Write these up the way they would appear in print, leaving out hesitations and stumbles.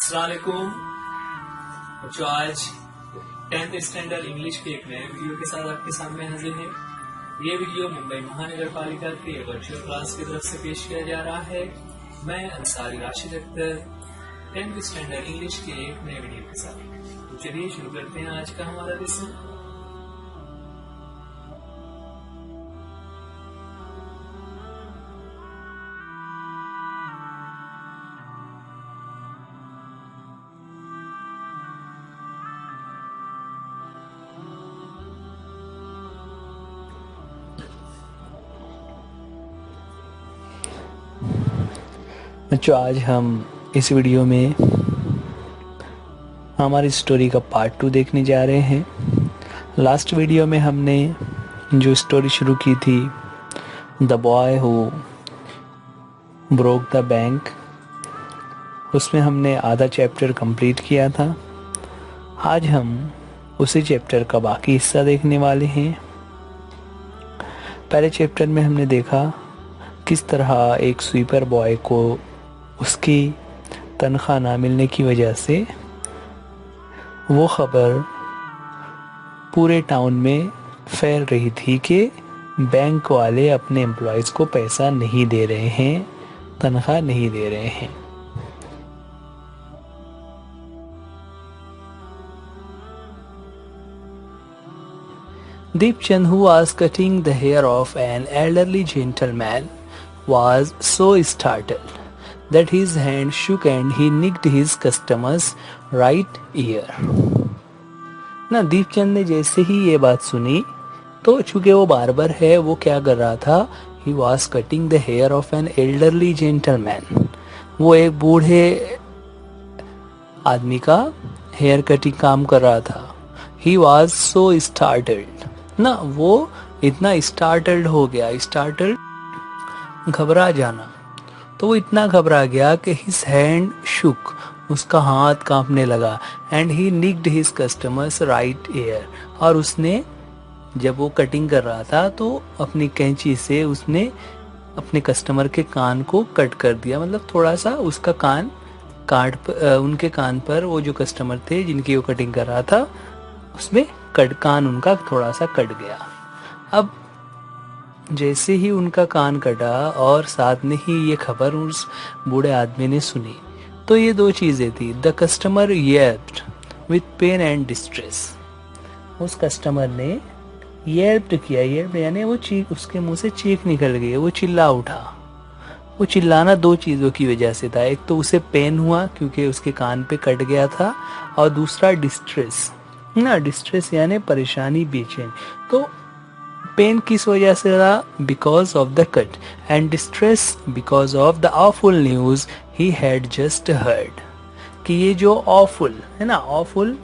अस्सलामुअलैकुम बच्चों, आज 10th स्टैंडर्ड इंग्लिश के एक नए वीडियो के साथ आपके सामने हाजिर है। ये वीडियो मुंबई महानगर पालिका के वर्चुअल क्लास की तरफ से पेश किया जा रहा है। मैं Ansari Rashid Akhtar 10th standard English के एक नए वीडियो के साथ। तो चलिए शुरू करते हैं आज का हमारा लेसन। बच्चों, आज हम इस वीडियो में हमारी स्टोरी का पार्ट 2 देखने जा रहे हैं। लास्ट वीडियो में हमने जो स्टोरी शुरू की थी, the boy who broke the bank, उसमें हमने आधा चैप्टर कंप्लीट किया था। आज हम उसी चैप्टर का बाकी हिस्सा देखने वाले हैं। पहले चैप्टर में हमने देखा किस तरह एक स्वीपर बॉय को उसकी तनख्वाह ना मिलने की वजह से वो खबर पूरे टाउन में फैल रही थी कि बैंक वाले अपने एम्प्लॉयज़ को पैसा नहीं दे रहे हैं, तनख्वाह नहीं दे रहे हैं। Deepchand, who was cutting the hair of an elderly gentleman, was so startled that his hand shook and he nicked his customer's right ear. ना दीपचंद ने जैसे ही ये बात सुनी तो चूंकि वो बार्बर है, वो क्या कर रहा था, he was cutting the hair of an elderly gentleman. वो एक बूढ़े आदमी का हेयर कटिंग काम कर रहा था। He was so startled, ना वो इतना स्टार्टल्ड हो गया, स्टार्टल्ड घबरा जाना, तो वो इतना घबरा गया कि हिज हैंड शुक, उसका हाथ कांपने लगा, and he nicked his customer's right ear, और उसने जब वो कटिंग कर रहा था तो अपनी कैंची से उसने अपने कस्टमर के कान को कट कर दिया। मतलब थोड़ा सा उसका कान उनके कान पर, वो जो कस्टमर थे जिनकी वो कटिंग कर रहा था, उसमें कान उनका थोड़ा सा कट गया। अब जैसे ही उनका कान कटा और साथ में ही ये खबर उस बूढ़े आदमी ने सुनी, तो ये दो चीज़ें थी। The customer yelped with pain and distress, उस कस्टमर ने येल्प्ड किया, येल्प्ड यानी वो चीख, उसके मुंह से चीख निकल गई, वो चिल्ला उठा। वो चिल्लाना दो चीज़ों की वजह से था। एक तो उसे पेन हुआ क्योंकि उसके कान पे कट गया था, और दूसरा डिस्ट्रेस, ना डिस्ट्रेस यानी परेशानी, बेचैन। तो पेन किस वजह से रहा? Because of the cut, and distress because of the awful news he had just heard, कि ये जो ऑफुल है ना, ऑफुल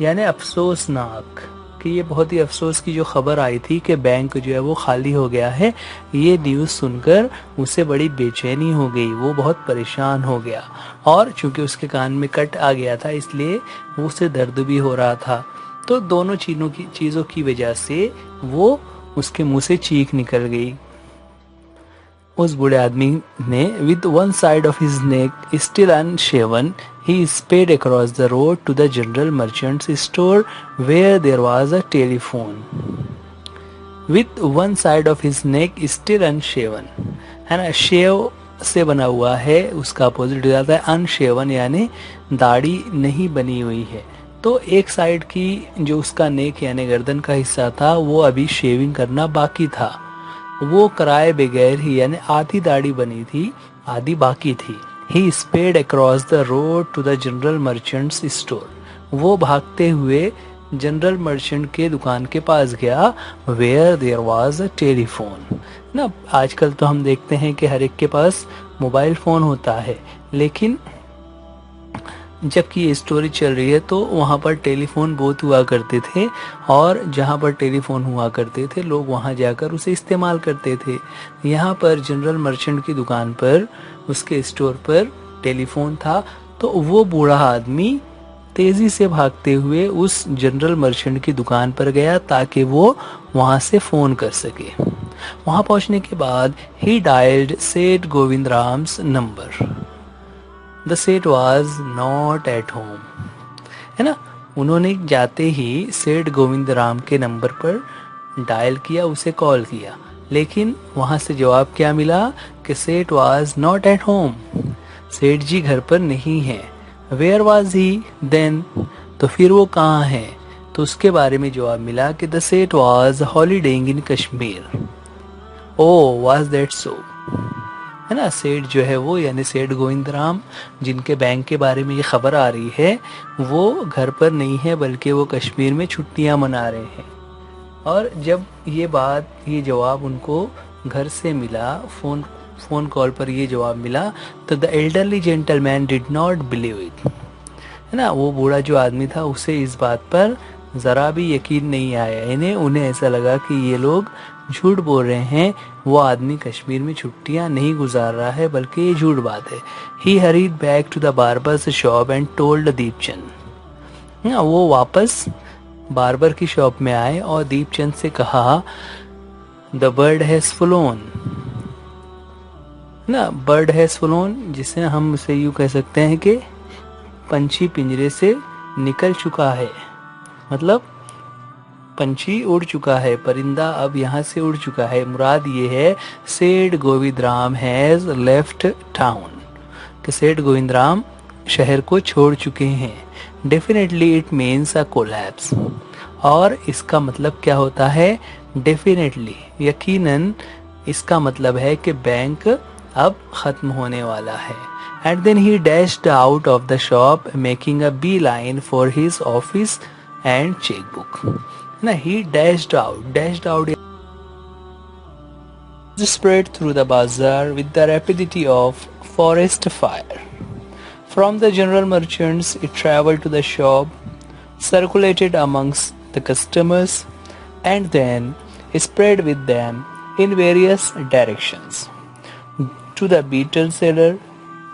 यानी अफसोसनाक, कि ये बहुत ही अफसोस की जो खबर आई थी कि बैंक जो है वो खाली हो गया है, ये न्यूज़ सुनकर उसे बड़ी बेचैनी हो गई, वो बहुत परेशान हो गया। और चूंकि उसके कान में कट आ गया था इसलिए उसे दर्द भी हो रहा था। तो दोनों चीज़ों की वजह से वो उसके मुंह से चीख निकल गई। उस बूढ़े आदमी ने, with one side of his neck still unshaven, he sped across the road to the general merchant's store where there was a telephone. With one side of his neck still unshaven, है ना, शेव से बना हुआ है, उसका opposite हो जाता है अनशेवन यानी दाढ़ी नहीं बनी हुई है। तो एक साइड की जो उसका नेक यानी गर्दन का हिस्सा था वो अभी शेविंग करना बाकी था, वो कराए बगैर ही, यानी आधी दाढ़ी बनी थी, आधी बाकी थी। He sped across the road to the general merchant's store. वो भागते हुए जनरल मर्चेंट के दुकान के पास गया, where there was a telephone. ना आजकल तो हम देखते हैं कि हर एक के पास मोबाइल फ़ोन होता है, लेकिन जबकि ये स्टोरी चल रही है तो वहाँ पर टेलीफोन बहुत हुआ करते थे, और जहाँ पर टेलीफोन हुआ करते थे लोग वहाँ जाकर उसे इस्तेमाल करते थे। यहाँ पर जनरल मर्चेंट की दुकान पर, उसके स्टोर पर टेलीफोन था, तो वो बूढ़ा आदमी तेज़ी से भागते हुए उस जनरल मर्चेंट की दुकान पर गया ताकि वो वहाँ से फ़ोन कर सके। वहाँ पहुँचने के बाद ही डायल्ड सेठ Govind Ram's number, the seth was not at home, है ना। उन्होंने जाते ही सेठ गोविंद राम के नंबर पर डायल किया, उसे कॉल किया, लेकिन वहां से जवाब क्या मिला कि सेठ वॉज नॉट एट होम, सेठ जी घर पर नहीं है। वेयर वॉज ही देन, तो फिर वो कहाँ है, तो उसके बारे में जवाब मिला कि the seth was holidaying in Kashmir. Oh was that so, है ना। सेठ जो है वो यानी सेठ गोविंद राम जिनके बैंक के बारे में ये खबर आ रही है, वो घर पर नहीं है बल्कि वो कश्मीर में छुट्टियां मना रहे हैं। और जब ये जवाब उनको घर से मिला, फोन कॉल पर ये जवाब मिला, तो the elderly gentleman did not believe it, है ना। वो बूढ़ा जो आदमी था उसे इस बात पर ज़रा भी यकीन नहीं आया। उन्हें ऐसा लगा कि ये लोग झूठ बोल रहे हैं, वो आदमी कश्मीर में छुट्टियां नहीं गुजार रहा है बल्कि ये झूठ बात है। He hurried back to the barber's shop and told Deepchand, वो वापस बार्बर की शॉप में आए और दीपचंद से कहा द बर्ड हैज फ्लोन, ना। बर्ड हैज फ्लोन जिसे हम उसे यूं कह सकते हैं कि पंछी पिंजरे से निकल चुका है, मतलब पंछी उड़ चुका है, परिंदा अब यहाँ से उड़ चुका है। मुराद ये है सेठ Govind Ram has left town, कि सेठ गोविंद राम शहर को छोड़ चुके हैं। Definitely it means a collapse, और इसका मतलब क्या होता है, डेफिनेटली यकीनन इसका मतलब है कि बैंक अब खत्म होने वाला है। And then he dashed out of the shop making a beeline for his office and chequebook, ना। He dashed out spread through the bazaar with the rapidity of forest fire. From the general merchants, it traveled to the shop, circulated amongst the customers, and then spread with them in various directions. To the betel seller,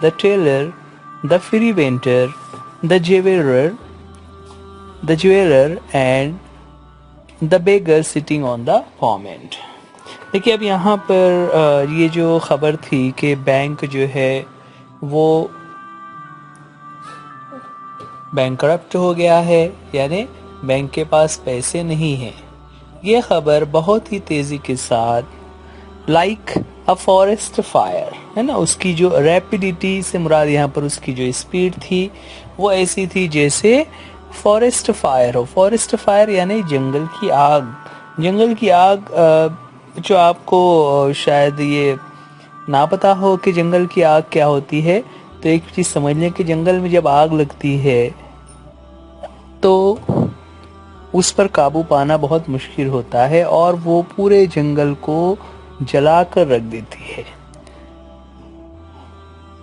the tailor, the free vendor, the jeweler, and the beggar sitting on the pavement. देखिए अब यहाँ पर ये जो खबर थी कि bank जो है वो बैंकरप्ट हो गया है, यानी बैंक के पास पैसे नहीं हैं, ये खबर बहुत ही तेजी के साथ लाइक अ फॉरेस्ट फायर, है ना। उसकी जो रैपिडिटी से मुराद यहाँ पर उसकी जो स्पीड थी वो ऐसी थी जैसे फॉरेस्ट फायर हो। फॉरेस्ट फायर यानी जंगल की आग। जंगल की आग जो आपको शायद ये ना पता हो कि जंगल की आग क्या होती है, तो एक चीज समझ लें कि जंगल में जब आग लगती है तो उस पर काबू पाना बहुत मुश्किल होता है और वो पूरे जंगल को जलाकर रख देती है।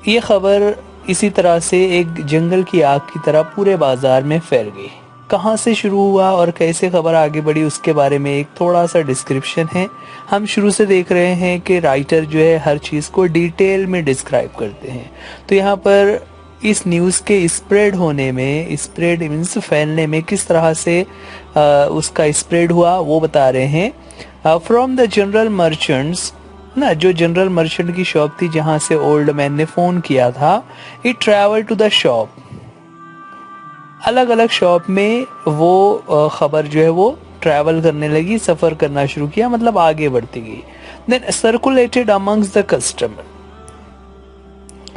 ये खबर इसी तरह से एक जंगल की आग की तरह पूरे बाजार में फैल गई। कहाँ से शुरू हुआ और कैसे खबर आगे बढ़ी उसके बारे में एक थोड़ा सा डिस्क्रिप्शन है। हम शुरू से देख रहे हैं कि राइटर जो है हर चीज़ को डिटेल में डिस्क्राइब करते हैं। तो यहाँ पर इस न्यूज़ के स्प्रेड होने में, स्प्रेड मीन्स फैलने में किस तरह से उसका स्प्रेड हुआ वो बता रहे हैं। फ्रॉम द जनरल मर्चेंट्स, ना, जो जनरल मर्चेंट की शॉप थी जहाँ से ओल्ड मैन ने फ़ोन किया था, it travel to the shop. अलग अलग शॉप में वो खबर जो है वो ट्रैवल करने लगी, सफ़र करना शुरू किया, मतलब आगे बढ़ती गई। Then circulated amongst the customer,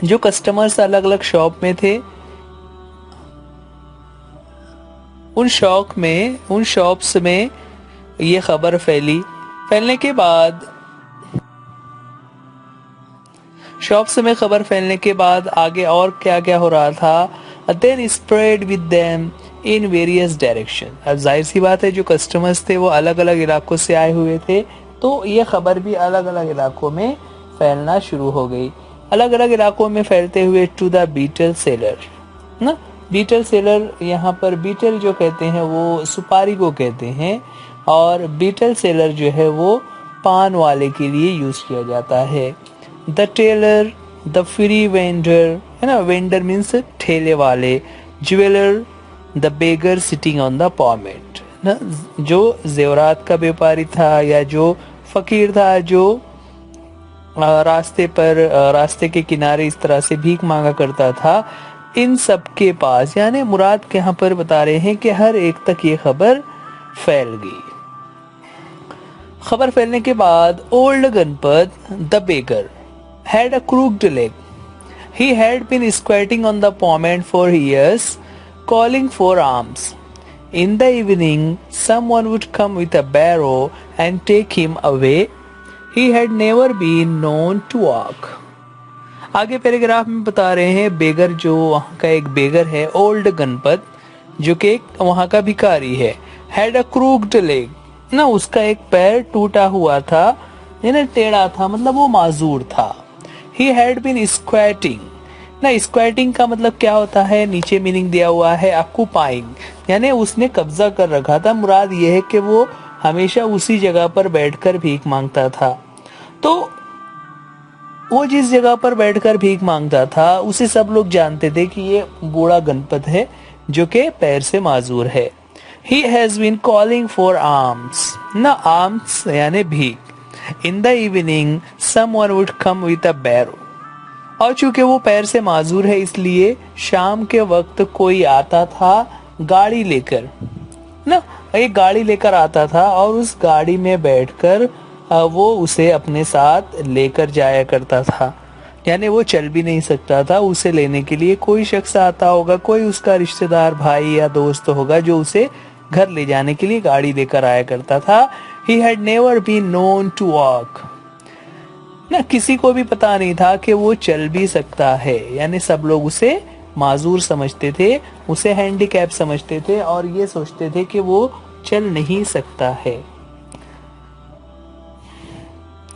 जो कस्टमर्स अलग अलग शॉप में थे उन शॉप्स में ये खबर फैलने के बाद शॉप्स में खबर फैलने के बाद आगे और क्या क्या हो रहा था। Then spread with them in various direction. अब जाहिर सी बात है जो कस्टमर्स थे वो अलग अलग इलाकों से आए हुए थे, तो ये खबर भी अलग अलग इलाकों में फैलना शुरू हो गई। अलग अलग इलाकों में फैलते हुए टू द बीटल सेलर, ना। बीटल सेलर, यहाँ पर बीटल जो कहते हैं वो सुपारी को कहते हैं, और बीटल सेलर जो है वो पान वाले के लिए यूज किया जाता है। The tailor, the free vendor, है ना, वेंडर मीन्स ठेले वाले, jeweller, the beggar sitting on the pavement, ना, जो जेवरात का व्यापारी था या जो फकीर था जो रास्ते के किनारे इस तरह से भीख मांगा करता था, इन सब के पास, यानी मुराद के यहाँ पर बता रहे हैं कि हर एक तक ये खबर फैल गई। खबर फैलने के बाद old Ganpat the beggar had a crooked leg. He had been squatting on the pavement for years, calling for alms. In the evening, someone would come with a barrow and take him away. He had never been known to walk. आगे paragraph में बता रहे हैं बेगर, जो वहाँ का एक बेगर है, ओल्ड गणपत, जो कि एक वहाँ का भिखारी है। हैड अ क्रूक्ड लेग, ना उसका एक पैर टूटा हुआ था, यानी टेढ़ा था, मतलब वो माजूर था। ही हैड बीन स्क्वैटिंग, ना स्क्वैटिंग का मतलब क्या होता है, नीचे मीनिंग दिया हुआ है ऑक्यूपाइंग, यानी उसने कब्जा कर रखा था। मुराद ये है कि वो हमेशा उसी जगह पर बैठकर भीख मांगता था। तो वो जिस जगह पर बैठकर भीख मांगता था उसे सब लोग जानते थे कि ये बूढ़ा गणपत है जो कि पैर से माजूर है। He has been calling for alms, ना alms यानी भीख। In the evening, someone would come with a barrow. और चूंकि वो पैर से माजूर है इसलिए शाम के वक्त कोई आता था गाड़ी लेकर, ना एक गाड़ी लेकर आता था और उस गाड़ी में बैठकर वो उसे अपने साथ लेकर जाया करता था। यानी वो चल भी नहीं सकता था, उसे लेने के लिए कोई शख्स आता होगा, कोई उसका रिश्तेदार भाई या दोस्त होगा जो उसे घर ले जाने के लिए गाड़ी लेकर आया करता था। He had never been known to walk. ना किसी को भी पता नहीं था कि वो चल भी सकता है, यानी सब लोग उसे माजूर समझते थे, उसे हैंडीकैप समझते थे और ये सोचते थे कि वो चल नहीं सकता है।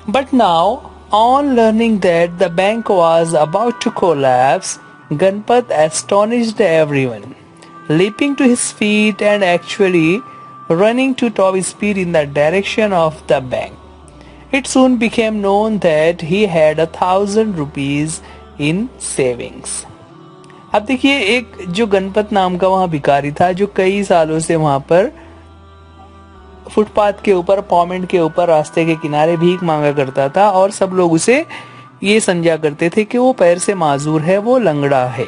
But now, on learning that the bank was about to collapse, Ganpat astonished everyone, leaping to his feet and actually running to top speed in the direction of the bank. It soon became known that he had 1,000 rupees in savings. अब देखिए, एक जो गणपत नाम का वहाँ भिखारी था जो कई सालों से वहाँ पर फुटपाथ के ऊपर, पॉमेंट के ऊपर, रास्ते के किनारे भीख मांगा करता था और सब लोग उसे ये समझा करते थे कि वो पैर से माजूर है, वो लंगड़ा है।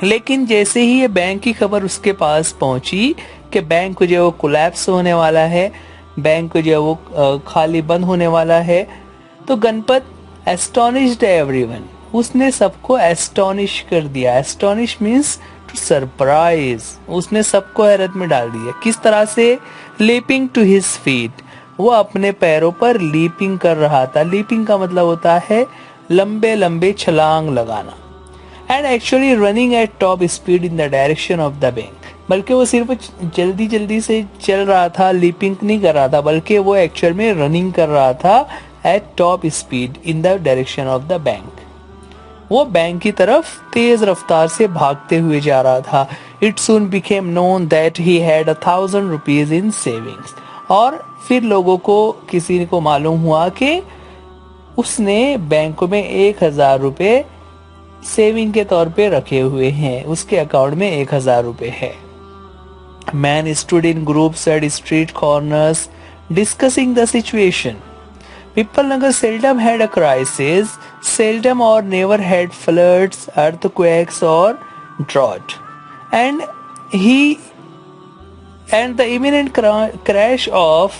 लेकिन जैसे ही ये बैंक की खबर उसके पास पहुंची कि बैंक जो वो कोलैप्स होने वाला है, बैंक जो वो खाली बंद होने वाला है, तो गणपत एस्टोनिश्ड एवरीवन, उसने सबको एस्टोनिश कर दिया। एस्टोनिश मीन्स टू सरप्राइज, उसने सबको हैरत में डाल दिया। किस तरह से? लीपिंग टू हिज फीट, वो अपने पैरों पर लीपिंग कर रहा था। लीपिंग का मतलब होता है लंबे लंबे छलांग लगाना। And actually running at top speed in the direction of the bank, बल्कि वो सिर्फ जल्दी जल्दी से चल रहा था, लीपिंग नहीं कर रहा था, बल्कि वो एक्चुअल में रनिंग कर रहा था eight top speed in the direction of the bank. वो बैंक की तरफ तेज रफ्तार से भागते हुए जा रहा था। It soon became known that he had 1,000 rupees in savings, और फिर लोगों को, किसी को मालूम हुआ कि उसने बैंक में 1,000 रुपए सेविंग के तौर पे रखे हुए हैं, उसके अकाउंट में 1,000 रुपए है। Man stood in groups eight street corners discussing the situation. Pipalnagar seldom had a crisis, seldom or never had floods, earthquakes or drought. And the imminent crash of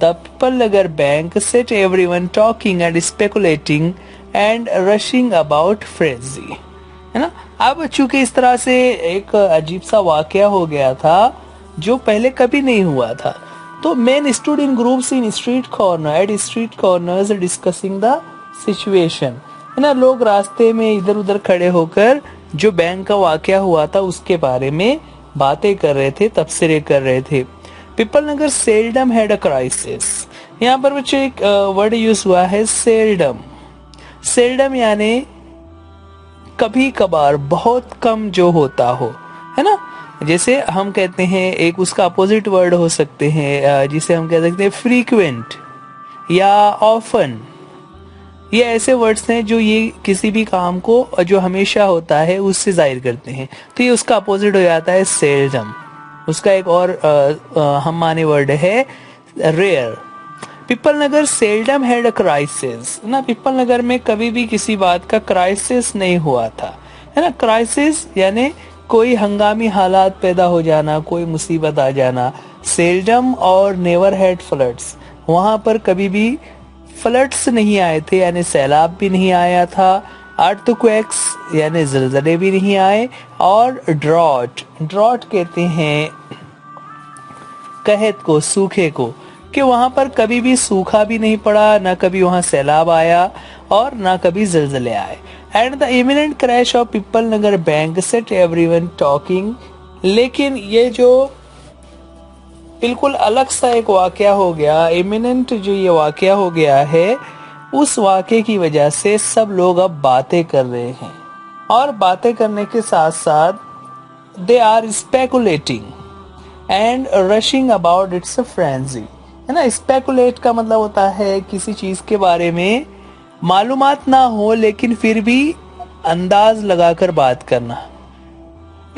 the Pipalnagar bank set everyone talking and speculating and rushing about frenzy. है ना? अब चूंकि इस तरह से एक अजीब सा वाकया हो गया था जो पहले कभी नहीं हुआ था, तो men stood in groups in street corners discussing the situation, है ना? लोग रास्ते में इधर उधर खड़े होकर जो बैंक का वाकया हुआ था उसके बारे में बातें कर रहे थे, तबसरे कर रहे थे। पिपलनगर सेल्डम हैड अ क्राइसिस, यहाँ पर बच्चे एक वर्ड यूज हुआ है सेल्डम। सेल्डम यानी कभी कभार, बहुत कम जो होता हो, है ना? जैसे हम कहते हैं, एक उसका अपोजिट वर्ड हो सकते हैं जिसे हम कह सकते हैं फ्रीक्वेंट या ऑफन। ये ऐसे वर्ड्स हैं जो ये किसी भी काम को जो हमेशा होता है उससे जाहिर करते हैं, तो ये उसका अपोजिट हो जाता है सेल्डम। उसका एक और हम माने वर्ड है rare. Pipalnagar seldom had a crisis ना, पिपल नगर में कभी भी किसी बात का क्राइसिस नहीं हुआ था, है ना। क्राइसिस यानी कोई हंगामी हालात पैदा हो जाना, कोई मुसीबत आ जाना। सेल्डम और नेवर हैड फ्लड्स, वहां पर कभी भी फ्लड्स नहीं आए थे, यानी सैलाब भी नहीं आया था। अर्थक्वेक्स यानी जलजले भी नहीं आए। और ड्रॉट, ड्रॉट कहते हैं कहत को, सूखे को, कि वहां पर कभी भी सूखा भी नहीं पड़ा, ना कभी वहां सैलाब आया और ना कभी जलजले आए। And the imminent crash of Pipalnagar bank set everyone talking, लेकिन ये जो बिल्कुल अलग सा एक वाकया हो गया, इमिनेंट जो ये वाकया हो गया है, उस वाकये की वजह से सब लोग अब बातें कर रहे हैं, और बातें करने के साथ साथ they are speculating and rushing about it's a frenzy, है ना। स्पेकुलेट का मतलब होता है किसी चीज के बारे में मालूमात ना हो लेकिन फिर भी अंदाज लगाकर बात करना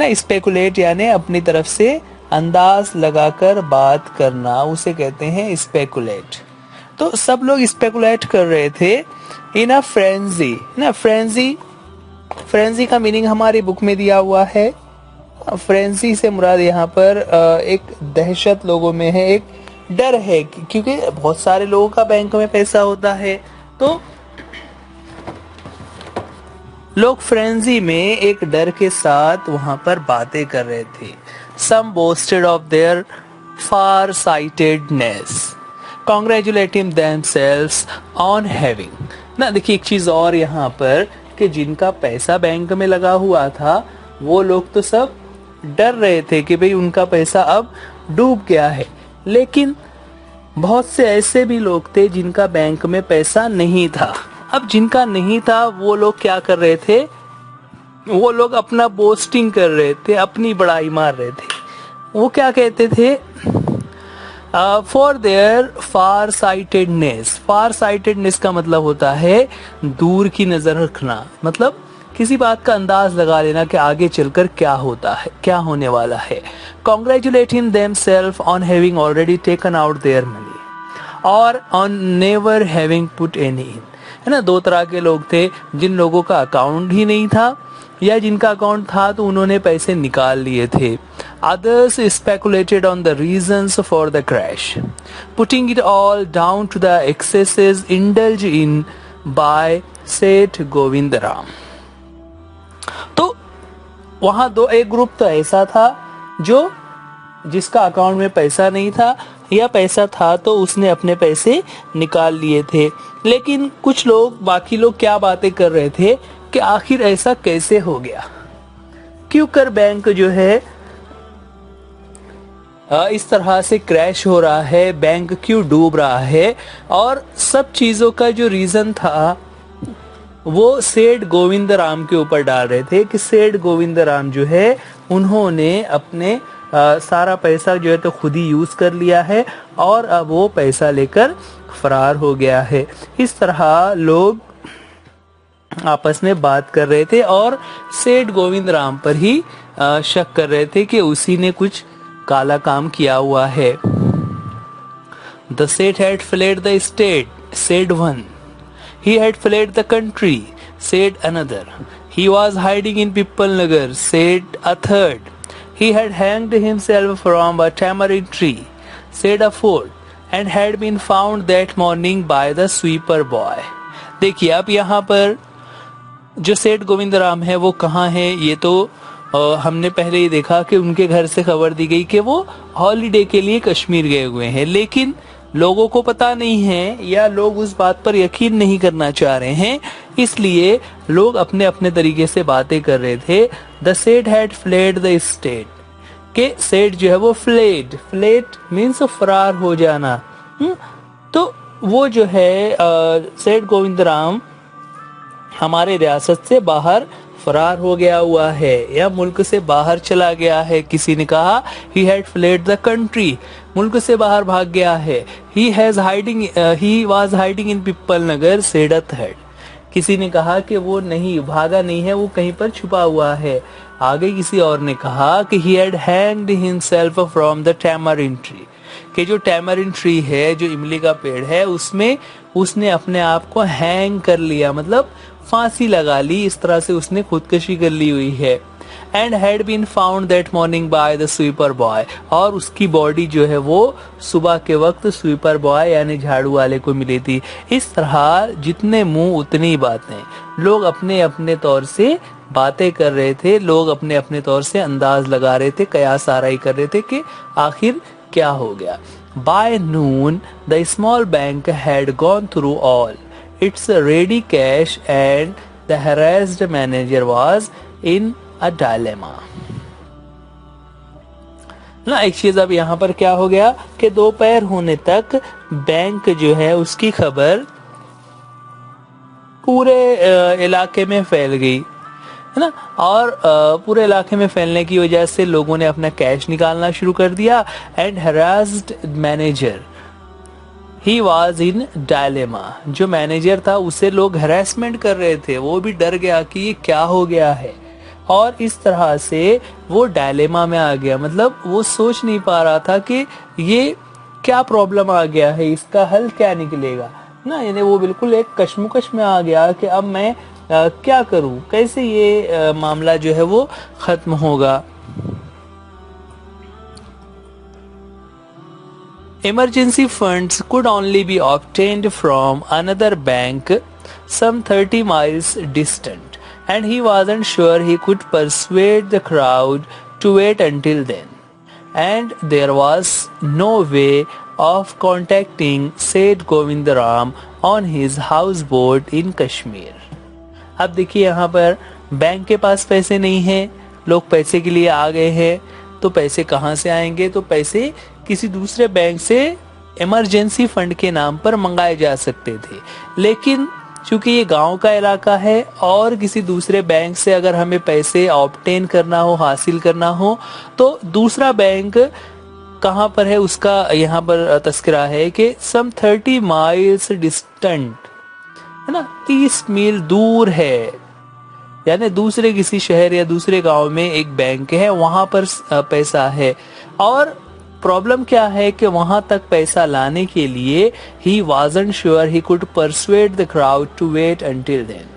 ना। स्पेकुलेट यानी अपनी तरफ से अंदाज लगाकर बात करना, उसे कहते हैं स्पेकुलेट। तो सब लोग स्पेकुलेट कर रहे थे इन अ फ्रेंजी ना। फ्रेंजी का मीनिंग हमारी बुक में दिया हुआ है। फ्रेंजी से मुराद यहाँ पर एक दहशत लोगों में है, एक डर है, क्योंकि बहुत सारे लोगों का बैंक में पैसा होता है, तो लोग फ्रेंजी में एक डर के साथ वहां पर बातें कर रहे थे। Some boasted of their far sightedness, congratulating themselves on having ना। देखिए एक चीज और यहाँ पर कि जिनका पैसा बैंक में लगा हुआ था वो लोग तो सब डर रहे थे कि भाई उनका पैसा अब डूब गया है, लेकिन बहुत से ऐसे भी लोग थे जिनका बैंक में पैसा नहीं था। अब जिनका नहीं था वो लोग क्या कर रहे थे, वो लोग अपना बोस्टिंग कर रहे थे, अपनी बड़ाई मार रहे थे। वो क्या कहते थे, for their far sightedness. Far sightedness का मतलब होता है दूर की नजर रखना, मतलब किसी बात का अंदाज लगा लेना कि आगे चलकर क्या होता है, क्या होने वाला है। Congratulating themself on having already taken out their money और on never having put any in, है ना। दो तरह के लोग थे, जिन लोगों का अकाउंट ही नहीं था या जिनका अकाउंट था तो उन्होंने पैसे निकाल लिए थे। Others speculated on the reasons for the crash, putting it all down to the excesses indulged in by Seth Govindaram. तो वहां एक ग्रुप तो ऐसा था जो जिसका अकाउंट में पैसा नहीं था, या पैसा था तो उसने अपने पैसे निकाल लिए थे। लेकिन कुछ लोग, बाकी लोग क्या बातें कर रहे थे कि आखिर ऐसा कैसे हो गया, क्यों कर बैंक जो है इस तरह से क्रैश हो रहा है, बैंक क्यों डूब रहा है। और सब चीजों का जो रीजन था वो सेठ गोविंदराम के ऊपर डाल रहे थे कि सेठ गोविंदराम जो है उन्होंने अपने सारा पैसा जो है तो खुद ही यूज कर लिया है और अब वो पैसा लेकर फरार हो गया है। इस तरह लोग आपस में बात कर रहे थे और सेठ गोविंदराम पर ही शक कर रहे थे कि उसी ने कुछ काला काम किया हुआ है। The Seth had fled the state, said one. He had fled the country, said another. He was hiding in Pippal Nagar, said a third. He had hanged himself from a tamarind tree, said a fourth, and had been found that morning by the sweeper boy. देखिए अब यहाँ पर जो सेठ गोविंदराम है वो कहाँ है, ये तो हमने पहले ही देखा कि उनके घर से खबर दी गई कि वो हॉलीडे के लिए कश्मीर गए हुए हैं, लेकिन लोगों को पता नहीं है या लोग उस बात पर यकीन नहीं करना चाह रहे हैं, इसलिए लोग अपने अपने तरीके से बातें कर रहे थे। द सेठ हैड फ्लेड द स्टेट, के सेठ जो है वो फ्लेड मीन्स फरार हो जाना। तो वो जो है सेठ गोविंदराम हमारे रियासत से बाहर फरार हो गया हुआ है या मुल्क से बाहर चला गया है। किसी ने कहा he had fled the country, मुल्क से बाहर भाग गया है। he was hiding in Pippal Nagar, said a third. किसी ने कहा कि वो नहीं भागा नहीं है, वो कहीं पर छुपा हुआ है। आगे किसी और ने कहा कि he had hanged himself from the tamarind tree, कि जो टैमरिन ट्री है, जो इमली का पेड़ है, उसमें उसने अपने आप को हैंग कर लिया, मतलब फांसी लगा ली, इस तरह से उसने खुदकुशी कर ली हुई है। And had been found that morning by the sweeper boy, और उसकी बॉडी जो है वो सुबह के वक्त स्वीपर बॉय यानी झाड़ू वाले को मिली थी। इस तरह जितने मुंह उतनी बातें, लोग अपने अपने तौर से बातें कर रहे थे, लोग अपने अपने तौर से अंदाज लगा रहे थे, कयास आराई कर रहे थे कि आखिर क्या हो गया। By noon the small bank had gone through all it's ready cash and the harassed manager was in a dilemma. ना एक चीज अब यहाँ पर क्या हो गया कि दोपहर होने तक बैंक जो है उसकी खबर पूरे इलाके में फैल गई, है ना। और पूरे इलाके में फैलने की वजह से लोगों ने अपना कैश निकालना शुरू कर दिया। And harassed manager he was in dilemma, जो मैनेजर था उसे लोग हरासमेंट कर रहे थे, वो भी डर गया कि ये क्या हो गया है, और इस तरह से वो डायलेमा में आ गया, मतलब वो सोच नहीं पा रहा था कि ये क्या प्रॉब्लम आ गया है, इसका हल क्या निकलेगा ना। यानी वो बिल्कुल एक कश्मकश में आ गया कि अब मैं क्या करूं, कैसे ये मामला जो है वो खत्म होगा। Emergency funds could only be obtained from another bank some 30 miles distant, and he wasn't sure he could persuade the crowd to wait until then. And there was no way of contacting Seth Govindaram on his houseboat in Kashmir. अब देखिए यहाँ पर bank के पास पैसे नहीं हैं, लोग पैसे के लिए आ गए हैं, तो पैसे कहाँ से आएंगे, तो पैसे किसी दूसरे बैंक से इमरजेंसी फंड के नाम पर मंगाए जा सकते थे। लेकिन चूंकि ये गांव का इलाका है और किसी दूसरे बैंक से अगर हमें पैसे ऑब्टेन करना हो, हासिल करना हो, तो दूसरा बैंक कहाँ पर है उसका यहाँ पर तस्करा है कि सम 30 माइल्स डिस्टेंट, है ना, 30 मील दूर है, यानी दूसरे किसी शहर या दूसरे गांव में एक बैंक है, वहां पर पैसा है। और प्रॉब्लम क्या है कि वहां तक पैसा लाने के लिए ही wasn't sure he could persuade the crowd to wait until then,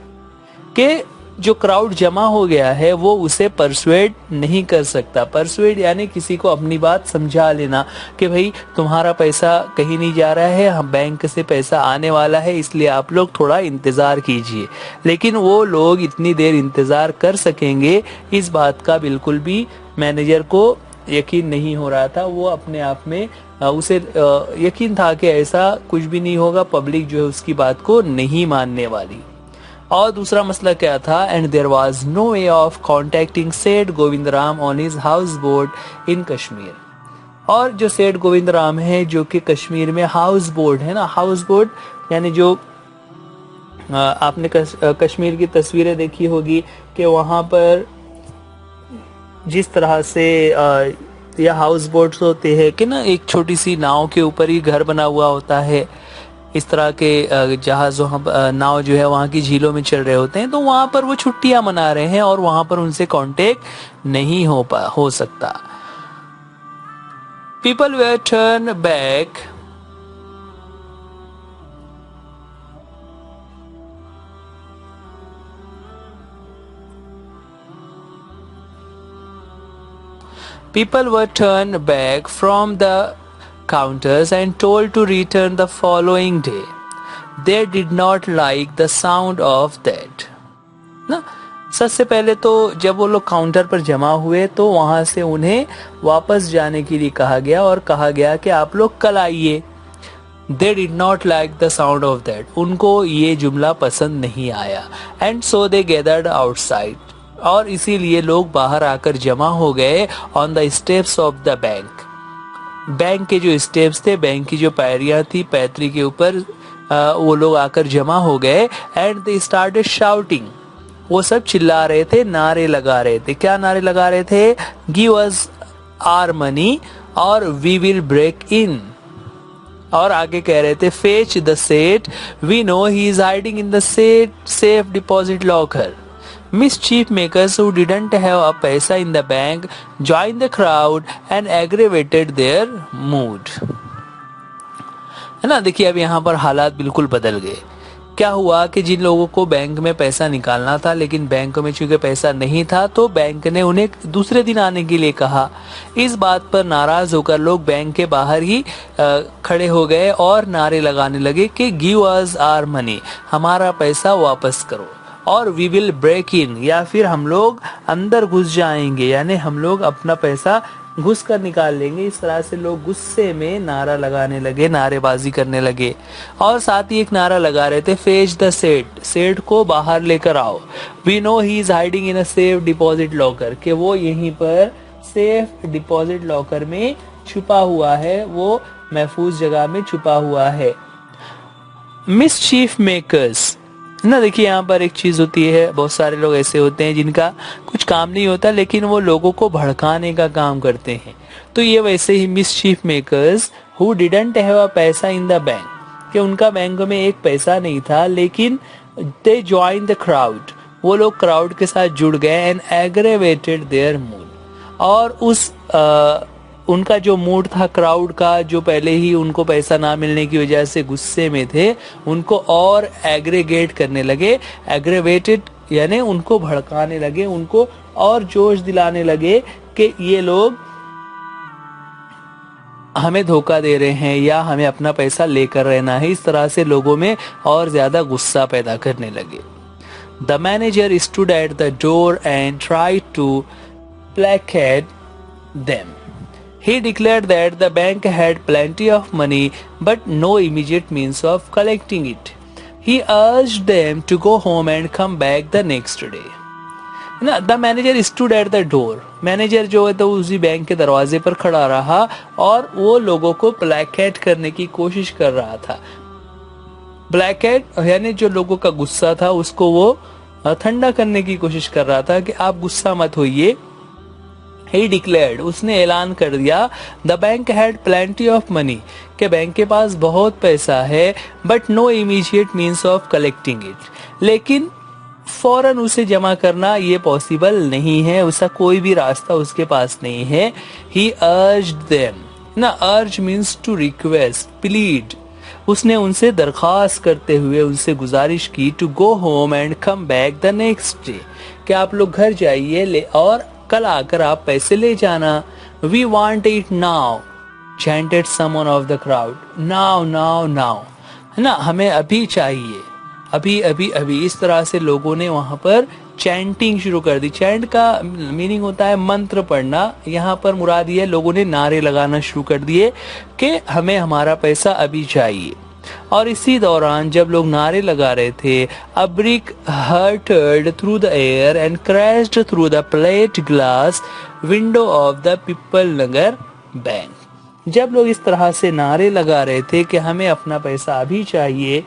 कि जो क्राउड जमा हो गया है वो उसे परसुएड नहीं कर सकता। परसुएड यानी किसी को अपनी बात समझा लेना कि भाई तुम्हारा पैसा कहीं नहीं जा रहा है, हम बैंक से पैसा आने वाला है, इसलिए आप लोग थोड़ा इंतजार कीजिए। लेकिन वो लोग इतनी देर इंतजार कर सकेंगे इस बात का बिल्कुल भी मैनेजर को यकीन नहीं हो रहा था। वो अपने आप में उसे यकीन था कि ऐसा कुछ भी नहीं होगा, पब्लिक जो है उसकी बात को नहीं मानने वाली। और दूसरा मसला क्या था, and there was no way of contacting seth Govindram on his houseboat in Kashmir. और जो सेठ गोविंदराम है जो कि कश्मीर में हाउस बोट है ना, हाउस बोट यानी जो आपने कश्मीर की तस्वीरें देखी होगी कि वहां पर जिस तरह से या हाउस बोट्स होते हैं कि ना, एक छोटी सी नाव के ऊपर ही घर बना हुआ होता है, इस तरह के जहाज नाव जो है वहाँ की झीलों में चल रहे होते हैं, तो वहाँ पर वो छुट्टियां मना रहे हैं और वहाँ पर उनसे कांटेक्ट नहीं हो सकता। People were turn back People were turned back from the counters and told to return the following day. They did not like the sound of that. ना, सबसे पहले तो जब वो लोग काउंटर पर जमा हुए तो वहां से उन्हें वापस जाने के लिए कहा गया और कहा गया कि आप लोग कल आइए। They did not like the sound of that. उनको ये जुमला पसंद नहीं आया। And so they gathered outside. और इसीलिए लोग बाहर आकर जमा हो गए on the steps of the bank. Bank के जो स्टेप्स थे, बैंक की जो पायरियां थी, पैतरी के ऊपर वो लोग आकर जमा हो गए। एंड दे स्टार्टेड शाउटिंग, वो सब चिल्ला रहे थे, नारे लगा रहे थे। क्या नारे लगा रहे थे? Give us our money or we will break in. और आगे कह रहे थे fetch the seth, we know he is hiding in the safe deposit locker. Mischief makers who didn't have a paisa in the bank joined the crowd and aggravated their mood. है ना, देखिए अब यहाँ पर हालात बिल्कुल बदल गए। क्या हुआ कि जिन लोगों को बैंक में पैसा निकालना था लेकिन बैंक में चूंकि पैसा नहीं था तो बैंक ने उन्हें दूसरे दिन आने के लिए कहा। इस बात पर नाराज होकर लोग बैंक के बाहर ही खड़े हो गए और नारे लगाने लगे कि गिव अस आवर मनी, हमारा पैसा वापस करो, और वी विल ब्रेक इन, या फिर हम लोग अंदर घुस जाएंगे, यानी हम लोग अपना पैसा घुस कर निकाल लेंगे। इस तरह से लोग गुस्से में नारा लगाने लगे, नारेबाजी करने लगे। और साथ ही एक नारा लगा रहे थे, फेच द सेठ, सेठ को बाहर लेकर आओ। We know he is hiding in a safe deposit locker, कि वो यहीं पर सेफ डिपॉजिट लॉकर में छुपा हुआ है, वो महफूज जगह में छुपा हुआ है। मिसचीफ मेकर्स ना, देखिए यहाँ पर एक चीज होती है, बहुत सारे लोग ऐसे होते हैं जिनका कुछ काम नहीं होता लेकिन वो लोगों को भड़काने का काम करते हैं। तो ये वैसे ही mischief makers who didn't have a paisa in the bank, कि उनका बैंक में एक पैसा नहीं था लेकिन दे जॉइन द क्राउड, वो लोग क्राउड के साथ जुड़ गए एंड एग्रेवेटेड देयर मूड, और उस उनका जो मूड था क्राउड का, जो पहले ही उनको पैसा ना मिलने की वजह से गुस्से में थे, उनको और एग्रीगेट करने लगे। एग्रेवेटेड यानी उनको भड़काने लगे, उनको और जोश दिलाने लगे कि ये लोग हमें धोखा दे रहे हैं या हमें अपना पैसा लेकर रहना है। इस तरह से लोगों में और ज्यादा गुस्सा पैदा करने लगे। The manager stood at the door and tried to placate them. He declared that the bank had plenty of money but no immediate means of collecting it. He urged them to go home and come back the next day. ना, the manager stood at the door, manager जो है तो उसी bank के दरवाजे पर खड़ा रहा और वो लोगों को प्लेकेट करने की कोशिश कर रहा था। प्लेकेट यानी जो लोगों का गुस्सा था उसको वो ठंडा करने की कोशिश कर रहा था कि आप गुस्सा मत होइए। He declared, उसने ऐलान कर दिया, the bank had plenty of money, कि बैंक के पास बहुत पैसा है, but no immediate means of collecting it, लेकिन फौरन उसे जमा करना ये पॉसिबल नहीं है, उसका कोई भी रास्ता उसके पास नहीं है। He urged them, ना, urge means to request, plead, उसने उनसे दरख्वास्त करते हुए उनसे गुजारिश की, to go home and come back the next day, कि आप लोग घर जाइए और कल आकर आप पैसे ले जाना। We want it now, chanted someone of the crowd. Now, now, now, है ना, हमें अभी चाहिए, अभी अभी अभी। इस तरह से लोगों ने वहां पर चैंटिंग शुरू कर दी। चैंट का मीनिंग होता है मंत्र पढ़ना, यहाँ पर मुराद ये लोगों ने नारे लगाना शुरू कर दिए कि हमें हमारा पैसा अभी चाहिए। और इसी दौरान जब लोग नारे लगा रहे थे, a brick hurtled through the air and crashed through the plate glass window of the People Nagar Bank. जब लोग इस तरह से नारे लगा रहे थे कि हमें अपना पैसा अभी चाहिए,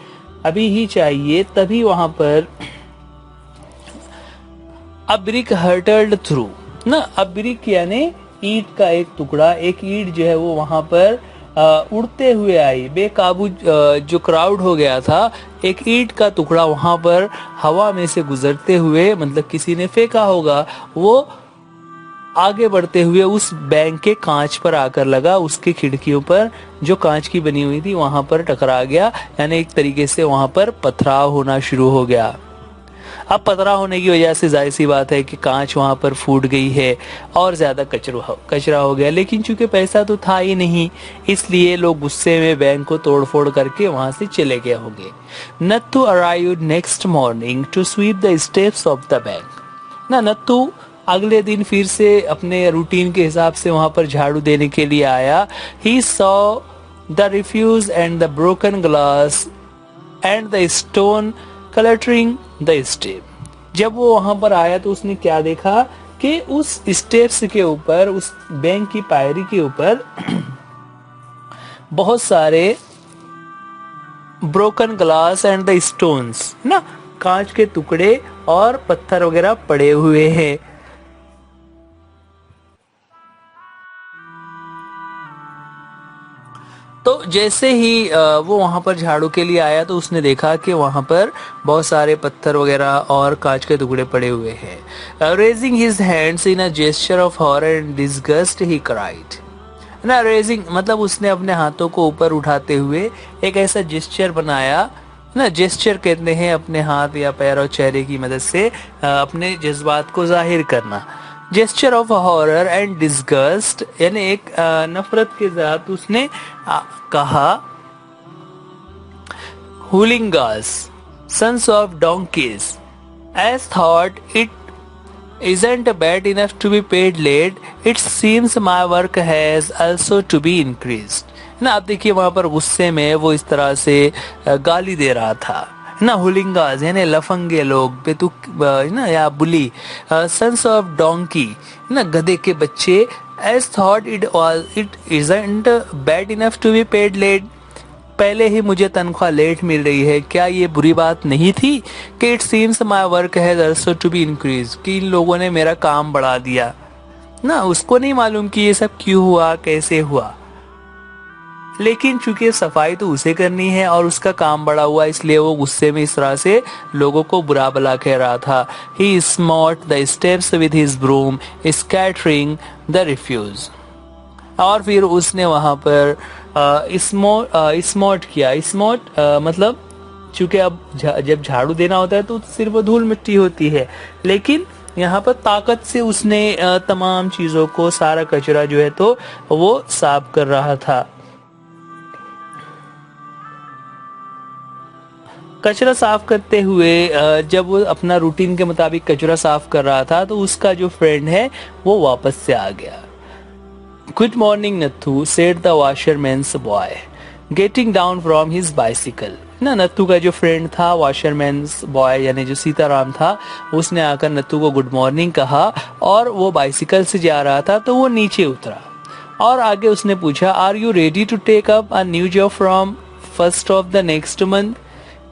अभी ही चाहिए, तभी वहां पर a brick hurtled through, ना, a brick यानी ईंट का एक टुकड़ा, एक ईंट जो है वो वहां पर उड़ते हुए आई, बेकाबू जो क्राउड हो गया था, एक ईंट का टुकड़ा वहां पर हवा में से गुजरते हुए, मतलब किसी ने फेंका होगा, वो आगे बढ़ते हुए उस बैंक के कांच पर आकर लगा, उसकी खिड़कियों पर जो कांच की बनी हुई थी वहां पर टकरा गया, यानी एक तरीके से वहां पर पथराव होना शुरू हो गया। अब पथराव होने की वजह से जाहिर सी बात है कि कांच वहां पर फूट गई है और ज्यादा कचरा हो गया, लेकिन चूंकि पैसा तो था ही नहीं, इसलिए लोग गुस्से में बैंक को तोड़फोड़ करके वहां से चले गए होंगे। Nathu arrived next morning to sweep the steps of the bank, ना, नत्थु अगले दिन फिर से अपने रूटीन के हिसाब से वहां पर झाड़ू देने के लिए आया। He saw the refuse and the broken glass and the stone cluttering the step. जब वो वहां पर आया तो उसने क्या देखा कि उस स्टेप्स के ऊपर, उस बैंक की पायरी के ऊपर बहुत सारे broken glass and the stones, ना, कांच के टुकड़े और पत्थर वगैरह पड़े हुए हैं। तो जैसे ही वो वहां पर झाड़ू के लिए आया तो उसने देखा कि वहां पर बहुत सारे पत्थर वगैरह और कांच के टुकड़े पड़े हुए हैं। Raising his hands in a gesture of horror and disgust he cried. ना, रेजिंग मतलब उसने अपने हाथों को ऊपर उठाते हुए एक ऐसा जेस्चर बनाया ना, जेस्चर कहते हैं अपने हाथ या पैर और चेहरे की मदद से अपने जज्बात को जाहिर करना। Gesture of horror and disgust यानी एक नफरत के साथ उसने कहा, हूलिंगास, sons of donkeys, as thought it isn't bad enough to be paid late, it seems my work has also to be increased। ना, आप देखिए वहां पर गुस्से में वो इस तरह से गाली दे रहा था ना, हुलिंगाज यानी लफंगे लोग, बेतुक ना या बुली, सन्स ऑफ डोंकी ना, गधे के बच्चे, as thought it isn't bad enough to be paid late, पहले ही मुझे तनख्वाह लेट मिल रही है, क्या ये बुरी बात नहीं थी कि it seems my work has also to be increase, कि इन लोगों ने मेरा काम बढ़ा दिया ना। उसको नहीं मालूम कि ये सब क्यों हुआ, कैसे हुआ, लेकिन चूंकि सफाई तो उसे करनी है और उसका काम बढ़ा हुआ, इसलिए वो गुस्से में इस तरह से लोगों को बुरा भला कह रहा था। He smote the steps with his broom scattering the refuse, और फिर उसने वहां पर स्मॉट किया। स्मॉट मतलब चूंकि अब जब झाड़ू देना होता है तो सिर्फ धूल मिट्टी होती है, लेकिन यहाँ पर ताकत से उसने तमाम चीजों को, सारा कचरा जो है तो वो साफ कर रहा था। कचरा साफ करते हुए जब वो अपना रूटीन के मुताबिक कचरा साफ कर रहा था तो उसका जो फ्रेंड है वो वापस से आ गया। Good morning Natthu, said the washerman's boy getting down from his bicycle. ना, नत्थू का जो फ्रेंड था वॉशरमैन्स बॉय यानी जो सीताराम था, उसने आकर नत्थू को गुड मॉर्निंग कहा और वो बाइसिकल से जा रहा था तो वो नीचे उतरा और आगे उसने पूछा, are you ready to take up a new job from first of the next month,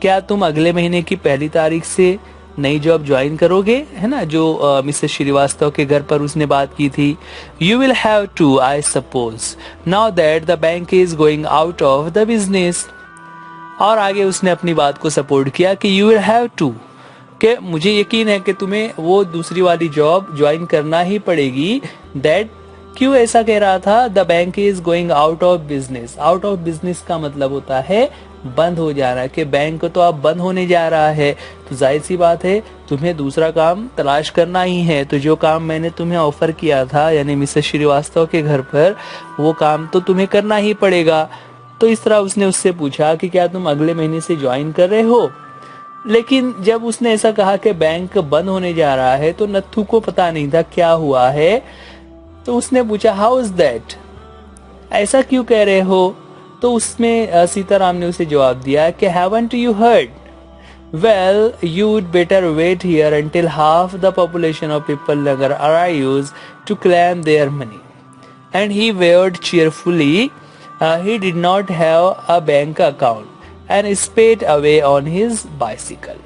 क्या तुम अगले महीने की 1 तारीख से नई जॉब ज्वाइन करोगे, है ना, जो मिसेस श्रीवास्तव के घर पर उसने बात की थी। You will have to I suppose now that the bank is going out of the business, और आगे उसने अपनी बात को सपोर्ट किया कि यू विल हैव टू, कि मुझे यकीन है कि तुम्हें वो दूसरी वाली जॉब ज्वाइन करना ही पड़ेगी। दैट क्यों ऐसा कह रहा था, the bank is going out of business. Out of business का मतलब होता है बंद हो जाना, कि बैंक तो अब बंद होने जा रहा है, तो जाहिर सी बात है तुम्हें दूसरा काम तलाश करना ही है। तो जो काम मैंने तुम्हें ऑफर किया था यानी मिसेस श्रीवास्तव के घर पर, वो काम तो तुम्हें करना ही पड़ेगा। तो इस तरह उसने उससे पूछा कि क्या तुम अगले महीने से ज्वाइन कर रहे हो। लेकिन जब उसने ऐसा कहा कि बैंक बंद होने जा रहा है तो नत्थू को पता नहीं था क्या हुआ है, तो उसने पूछा, हाउ इज दैट, ऐसा क्यों कह रहे हो। तो उसमें सीताराम ने उसे जवाब दिया कि haven't you heard? Well, you'd better wait here until half the population of people Nagar arrives to claim their money. And he waved cheerfully. He did not have a bank account and sped away on his bicycle.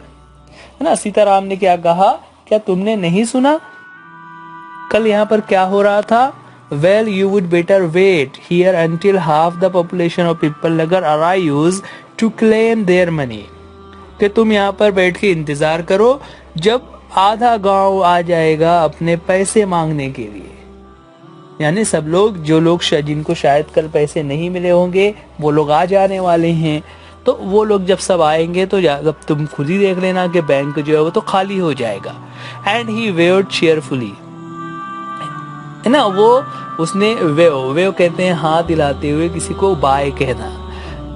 है ना, सीताराम ने क्या कहा, क्या तुमने नहीं सुना कल यहाँ पर क्या हो रहा था। Well, you would better wait here until half the population of people Nagar arrives to claim their money. कि तुम यहाँ पर बैठ के इंतजार करो जब आधा गांव आ जाएगा अपने पैसे मांगने के लिए। यानी सब लोग, जो लोग जिनको शायद कल पैसे नहीं मिले होंगे, वो लोग आ जाने वाले हैं। तो वो लोग जब सब आएंगे तो जब तुम खुद ही देख लेना कि बैंक जो है वो तो खाली हो जाएगा। एंड ही वेव्ड चीयरफुली, है ना, वो उसने वेव कहते हैं हाथ हिलाते हुए किसी को बाय कहना,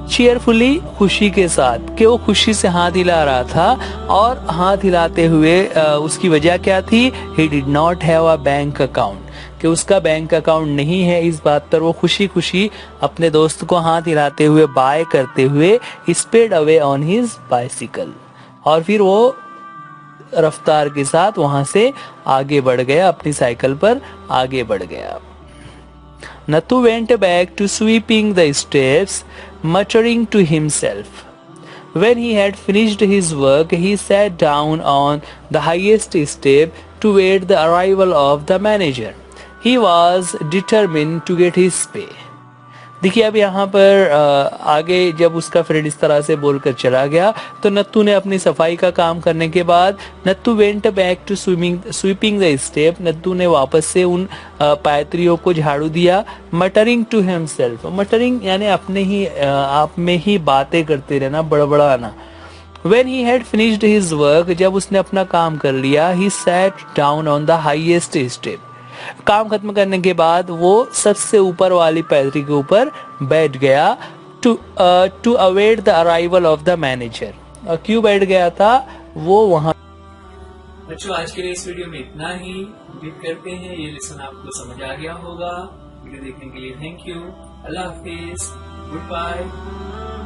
चीयरफुली खुशी के साथ, कि वो खुशी से हाथ हिला रहा था। और हाथ हिलाते हुए उसकी वजह क्या थी, he did not have a bank account, कि उसका बैंक अकाउंट नहीं है। इस बात पर वो खुशी खुशी अपने दोस्त को हाथ हिलाते हुए बाय करते हुए speed away on his bicycle, और फिर वो रफ्तार के साथ वहां से आगे बढ़ गया, अपनी साइकिल पर आगे बढ़ गया। Nathu went back to sweeping the steps, muttering to himself. When he had finished his work, he sat down on the highest step to wait the arrival of the manager. He was determined to get his pay. देखिए अब यहाँ पर आगे जब उसका friend इस तरह से बोलकर चला गया तो नत्थू ने अपनी सफाई का काम करने के बाद Natthu went back to sweeping the step. Natthu ने वापस से उन पायत्रियों को झाड़ू दिया। मटरिंग टू हिमसेल्फ, मटरिंग यानी अपने ही आप में ही बातें करते रहना, बड़बड़ाना। When he had finished his work, जब उसने अपना काम कर लिया, he sat down on the highest step. काम खत्म करने के बाद वो सबसे ऊपर वाली पैतरी के ऊपर बैठ गया to await the arrival of the manager. क्यों बैठ गया था वो वहां। बच्चों आज के लिए इस वीडियो में इतना ही। उम्मीद करते हैं ये लेसन आपको समझ आ गया होगा। वीडियो देखने के लिए थैंक यू। अल्लाह हाफिज, गुड बाय।